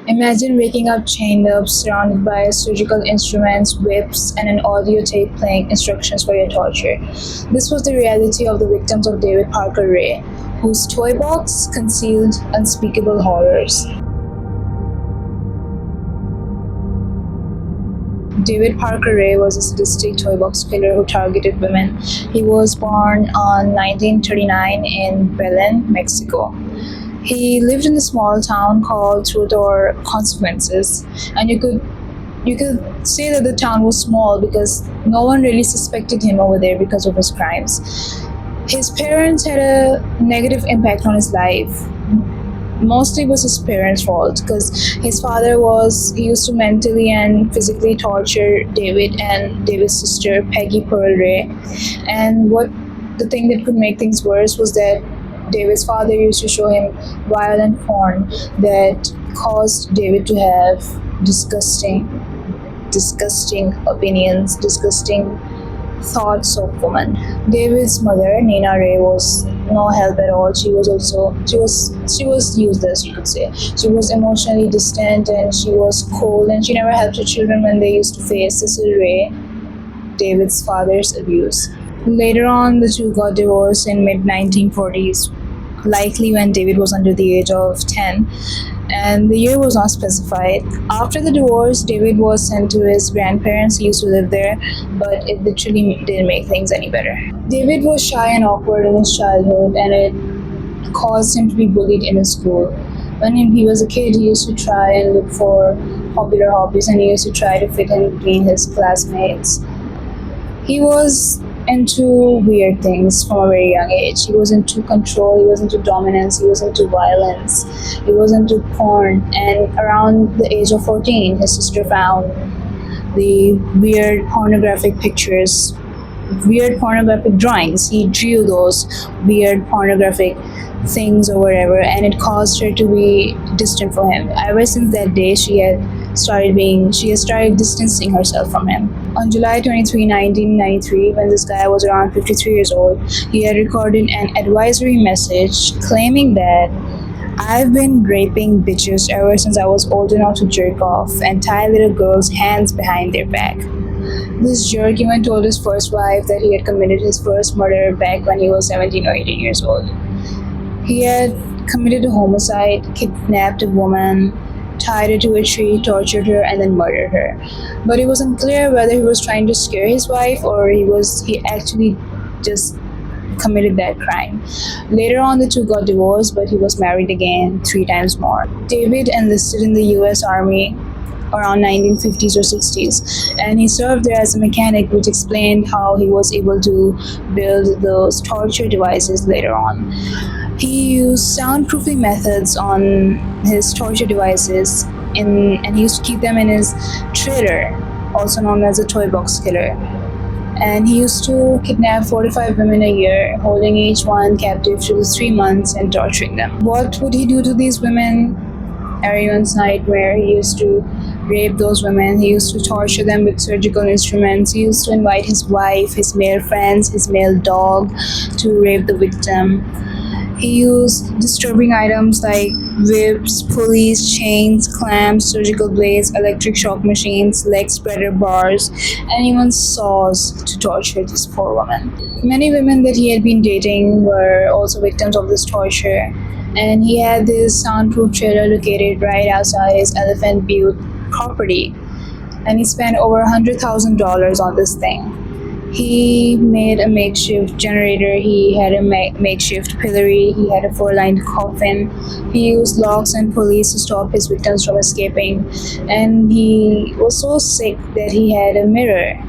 Imagine waking up chained up, surrounded by surgical instruments, whips, and an audio tape playing instructions for your torture. This was the reality of the victims of David Parker Ray, whose toy box concealed unspeakable horrors. David Parker Ray was a sadistic toy box killer who targeted women. He was born on 1939 in Belen, Mexico. He lived in a small town called Truth or Consequences, and you could say that the town was small because no one really suspected him over there because of his crimes. His parents had a negative impact on his life. Mostly was his parents' fault because his father was he used to mentally and physically torture David and David's sister Peggy Pearl Ray. And what the thing that could make things worse was that David's father used to show him violent porn that caused David to have disgusting opinions, disgusting thoughts of women. David's mother, Nina Ray, was no help at all. She was useless, you could say. She was emotionally distant and she was cold, and she never helped her children when they used to face Cecil Ray, David's father's abuse. Later on, the two got divorced in mid 1940s, likely when David was under the age of 10, and the year was not specified. After the divorce, David was sent to his grandparents. He used to live there, but it literally didn't make things any better. David was shy and awkward in his childhood, and it caused him to be bullied in his school. When he was a kid, he used to try and look for popular hobbies, and he used to try to fit in between his classmates. He was into weird things from a very young age. He was into control, he was into dominance, he was into violence, he was into porn. And around the age of 14, his sister found the weird pornographic pictures, weird pornographic drawings. He drew those weird pornographic things or whatever, and it caused her to be distant from him. Ever since that day, she had started distancing herself from him. On July 23, 1993, when this guy was around 53 years old, he had recorded an advisory message claiming that I've been raping bitches ever since I was old enough to jerk off and tie little girls' hands behind their back. This jerk even told his first wife that he had committed his first murder back when he was 17 or 18 years old. He had committed a homicide, kidnapped a woman, tied her to a tree, tortured her, and then murdered her. But it was unclear whether he was trying to scare his wife or he actually just committed that crime. Later on, the two got divorced, but he was married again 3 times more. David enlisted in the US Army around 1950s or 60s, and he served there as a mechanic, which explained how he was able to build those torture devices later on. He used soundproofing methods on his torture devices, and he used to keep them in his trailer, also known as a toy box killer. And he used to kidnap 45 women a year, holding each one captive for 3 months and torturing them. What would he do to these women? Everyone's nightmare. He used to rape those women. He used to torture them with surgical instruments. He used to invite his wife, his male friends, his male dog to rape the victim. He used disturbing items like whips, pulleys, chains, clamps, surgical blades, electric shock machines, leg spreader bars, and even saws to torture this poor woman. Many women that he had been dating were also victims of this torture, and he had this soundproof trailer located right outside his Elephant Butte property, and he spent over $100,000 on this thing. He made a makeshift generator, he had a makeshift pillory, he had a 4-lined coffin. He used locks and pulleys to stop his victims from escaping, and he was so sick that he had a mirror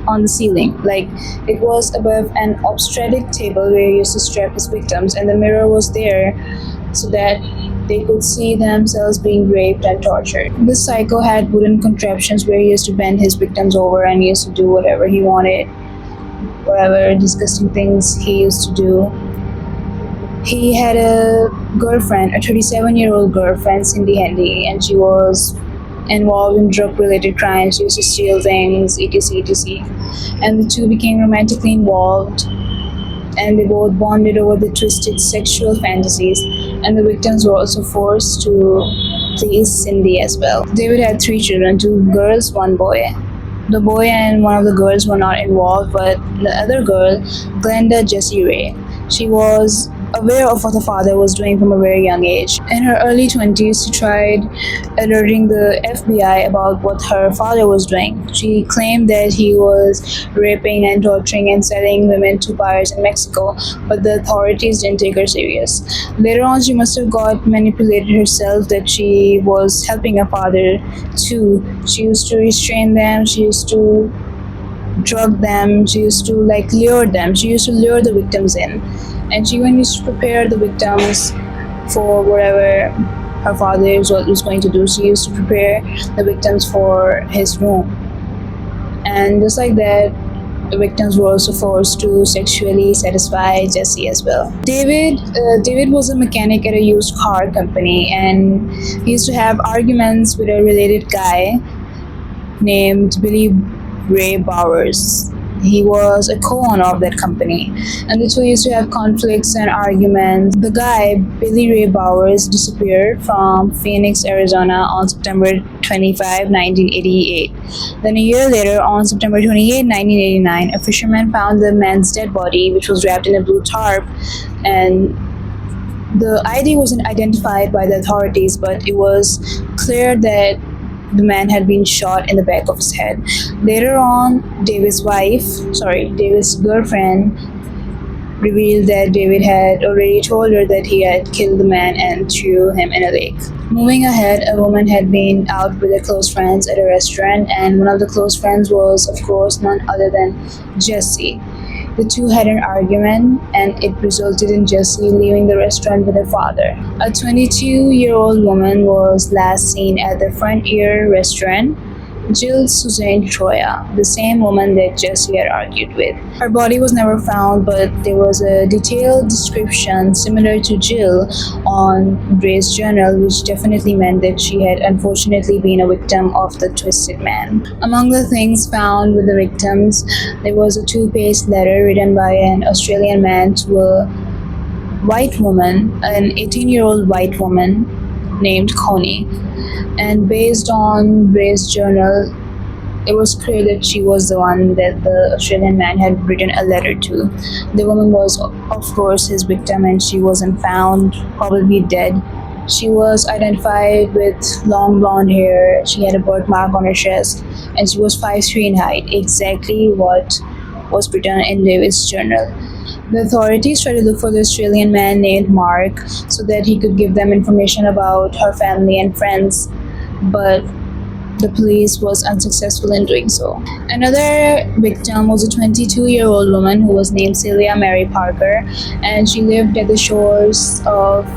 on the ceiling. Like, it was above an obstetric table where he used to strap his victims, and the mirror was there so that they could see themselves being raped and tortured. This psycho had wooden contraptions where he used to bend his victims over and he used to do whatever he wanted, whatever disgusting things he used to do. He had a girlfriend, a 37-year-old girlfriend, Cindy Handy, and she was involved in drug-related crimes. She used to steal things, etc., etc. And the two became romantically involved, and they both bonded over the twisted sexual fantasies, and the victims were also forced to plays Cindy as well. David had three children, two girls, one boy. The boy and one of the girls were not involved, but the other girl, Glenda Jessie Ray, she was aware of what the father was doing from a very young age. In her early 20s, she tried alerting the FBI about what her father was doing. She claimed that he was raping and torturing and selling women to buyers in Mexico, but the authorities didn't take her serious. Later on, she must have got manipulated herself that she was helping her father too. She used to restrain them, she used to drug them, she used to like lure them, she used to lure the victims in. And she even used to prepare the victims for whatever her father was going to do. She used to prepare the victims for his room. And just like that, the victims were also forced to sexually satisfy Jesse as well. David was a mechanic at a used car company, and he used to have arguments with a related guy named Billy Ray Bowers. He was a co-owner of that company, and the two used to have conflicts and arguments. The guy, Billy Ray Bowers, disappeared from Phoenix, Arizona on September 25, 1988. Then a year later, on September 28, 1989, a fisherman found the man's dead body, which was wrapped in a blue tarp, and the ID wasn't identified by the authorities, but it was clear that the man had been shot in the back of his head. Later on, David's girlfriend revealed that David had already told her that he had killed the man and threw him in a lake. Moving ahead, a woman had been out with her close friends at a restaurant, and one of the close friends was, of course, none other than Jessie. The two had an argument, and it resulted in Jessie leaving the restaurant with her father. A 22-year-old woman was last seen at the Frontier restaurant, Jill Suzanne Troya, the same woman that Jessie had argued with. Her body was never found, but there was a detailed description similar to Jill on Ray's journal, which definitely meant that she had unfortunately been a victim of the twisted man. Among the things found with the victims, there was a two-page letter written by an Australian man to a white woman, an 18-year-old white woman named Connie. And based on Ray's journal, it was clear that she was the one that the Australian man had written a letter to. The woman was, of course, his victim, and she wasn't found, probably dead. She was identified with long blonde hair, she had a birthmark on her chest, and she was 5'3" in height, exactly what was written in David's journal. The authorities tried to look for the Australian man named Mark so that he could give them information about her family and friends, but the police was unsuccessful in doing so. Another victim was a 22-year-old woman who was named Celia Mary Parker, and she lived at the shores of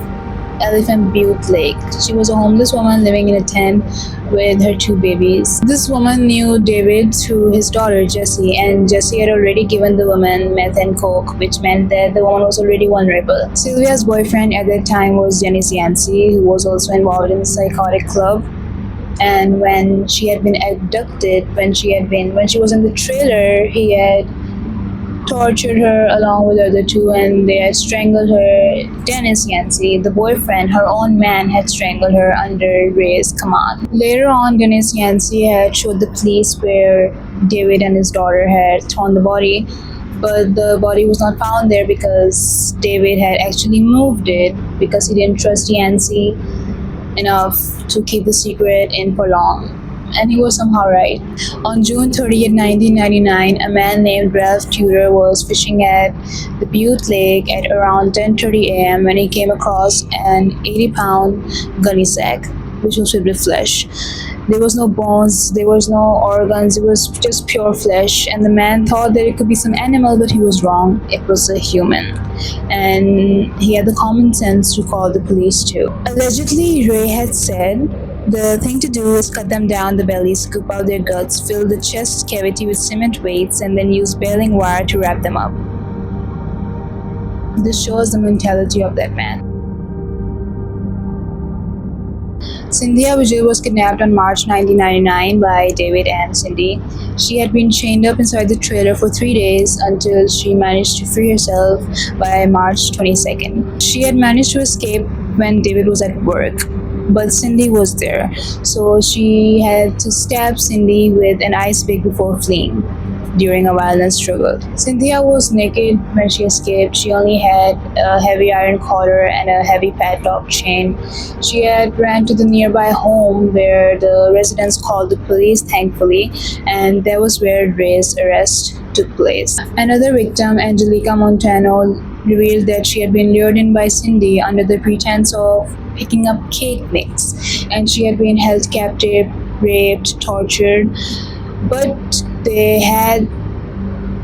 Elephant Butte Lake. She was a homeless woman living in a tent with her two babies. This woman knew David through his daughter Jessie, and Jessie had already given the woman meth and coke, which meant that the woman was already vulnerable. Sylvia's boyfriend at that time was Dennis Yancey, who was also involved in the psychotic club. And when she had been abducted, when she was in the trailer, he had tortured her along with the other two, and they had strangled her. Dennis Yancey, the boyfriend, her own man, had strangled her under Ray's command. Later on, Dennis Yancey had showed the police where David and his daughter had thrown the body, but the body was not found there because David had actually moved it because he didn't trust Yancey enough to keep the secret in for long. And he was somehow right. On June 30th, 1999, a man named Ralph Tudor was fishing at the Butte Lake at around 10:30 a.m. when he came across an 80-pound gunny sack, which was filled with flesh. There was no bones, there was no organs, it was just pure flesh, and the man thought that it could be some animal, but he was wrong. It was a human. And he had the common sense to call the police too. Allegedly, Ray had said, "The thing to do is cut them down the belly, scoop out their guts, fill the chest cavity with cement weights, and then use baling wire to wrap them up." This shows the mentality of that man. Cynthia Vigil was kidnapped on March 1999 by David and Cindy. She had been chained up inside the trailer for 3 days until she managed to free herself by March 22nd. She had managed to escape when David was at work. but Cindy was there. So she had to stab Cindy with an ice pick before fleeing during a violent struggle. Cynthia was naked when she escaped. She only had a heavy iron collar and a heavy padlock chain. She had ran to the nearby home where the residents called the police, thankfully, and that was where Ray's arrest took place. Another victim, Angelica Montano, revealed that she had been lured in by Cindy under the pretense of picking up cake mix, and she had been held captive, raped, tortured, but they had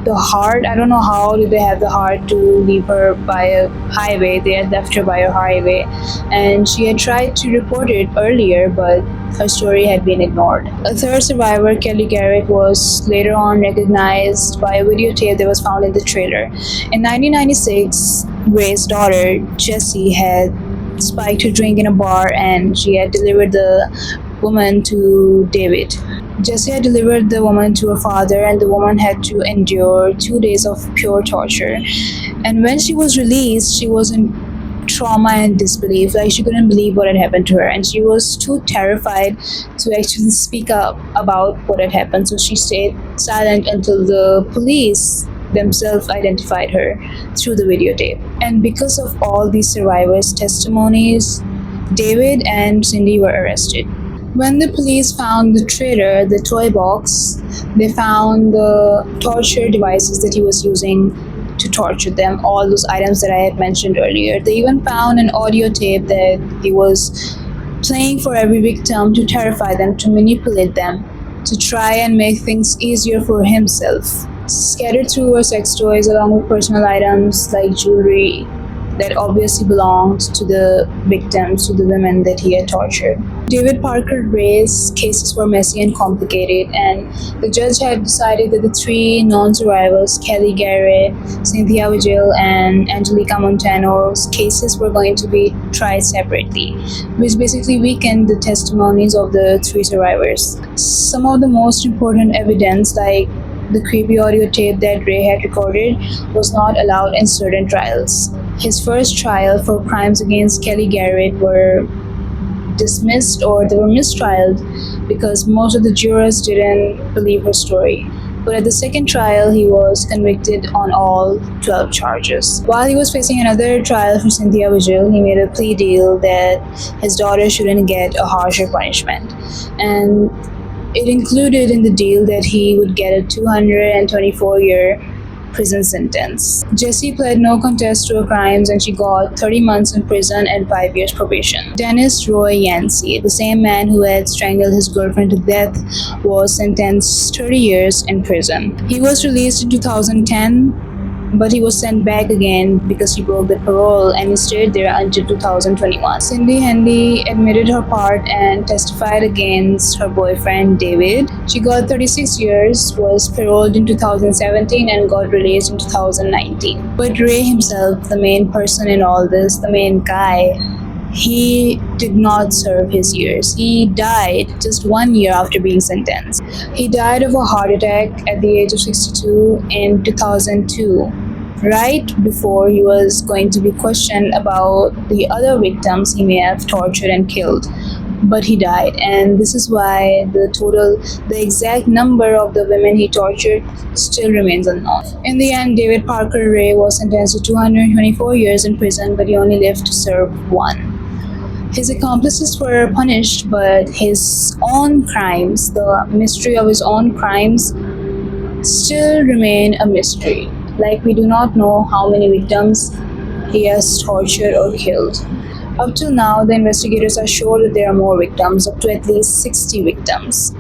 the heart. I don't know how did they have the heart to leave her by a highway. They had left her by a highway, and she had tried to report it earlier, but her story had been ignored. A third survivor, Kelly Garrett, was later on recognized by a videotape that was found in the trailer. In 1996, Gray's daughter, Jessie, had spiked her drink in a bar and she had delivered the woman to David. Jessie had delivered the woman to her father, and the woman had to endure 2 days of pure torture. And when she was released, she was in trauma and disbelief. Like, she couldn't believe what had happened to her, and she was too terrified to actually speak up about what had happened. So she stayed silent until the police themselves identified her through the videotape. And because of all these survivors' testimonies, David and Cindy were arrested. When the police found the trailer, the toy box, they found the torture devices that he was using to torture them, all those items that I had mentioned earlier. They even found an audio tape that he was playing for every victim to terrify them, to manipulate them, to try and make things easier for himself. Scattered through were sex toys along with personal items like jewelry that obviously belonged to the victims, to the women that he had tortured. David Parker Ray's cases were messy and complicated, and the judge had decided that the three non-survivors, Kelly Garrett, Cynthia Vigil, and Angelica Montano's cases were going to be tried separately, which basically weakened the testimonies of the three survivors. Some of the most important evidence, like the creepy audio tape that Ray had recorded, was not allowed in certain trials. His first trial for crimes against Kelly Garrett were dismissed, or they were mistrialed, because most of the jurors didn't believe her story. But at the second trial, he was convicted on all 12 charges. While he was facing another trial for Cynthia Vigil, he made a plea deal that his daughter shouldn't get a harsher punishment. And it included in the deal that he would get a 224-year prison sentence. Jessie pled no contest to her crimes, and she got 30 months in prison and 5 years probation. Dennis Roy Yancey, the same man who had strangled his girlfriend to death, was sentenced 30 years in prison. He was released in 2010, but he was sent back again because he broke the parole, and he stayed there until 2021. Cindy Handy admitted her part and testified against her boyfriend David. She got 36 years, was paroled in 2017, and got released in 2019. But Ray himself, the main person in all this, the main guy, he did not serve his years. He died just 1 year after being sentenced. He died of a heart attack at the age of 62 in 2002, right before he was going to be questioned about the other victims he may have tortured and killed. But he died, and this is why the exact number of the women he tortured still remains unknown. In the end, David Parker Ray was sentenced to 224 years in prison, but he only lived to serve 1. His accomplices were punished, but his own crimes, the mystery of his own crimes, still remain a mystery. Like, we do not know how many victims he has tortured or killed. Up till now, the investigators are sure that there are more victims, up to at least 60 victims.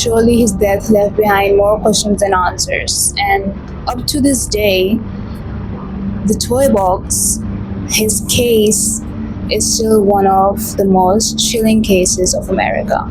Surely his death left behind more questions than answers. And up to this day, the toy box, his case, is still one of the most chilling cases of America.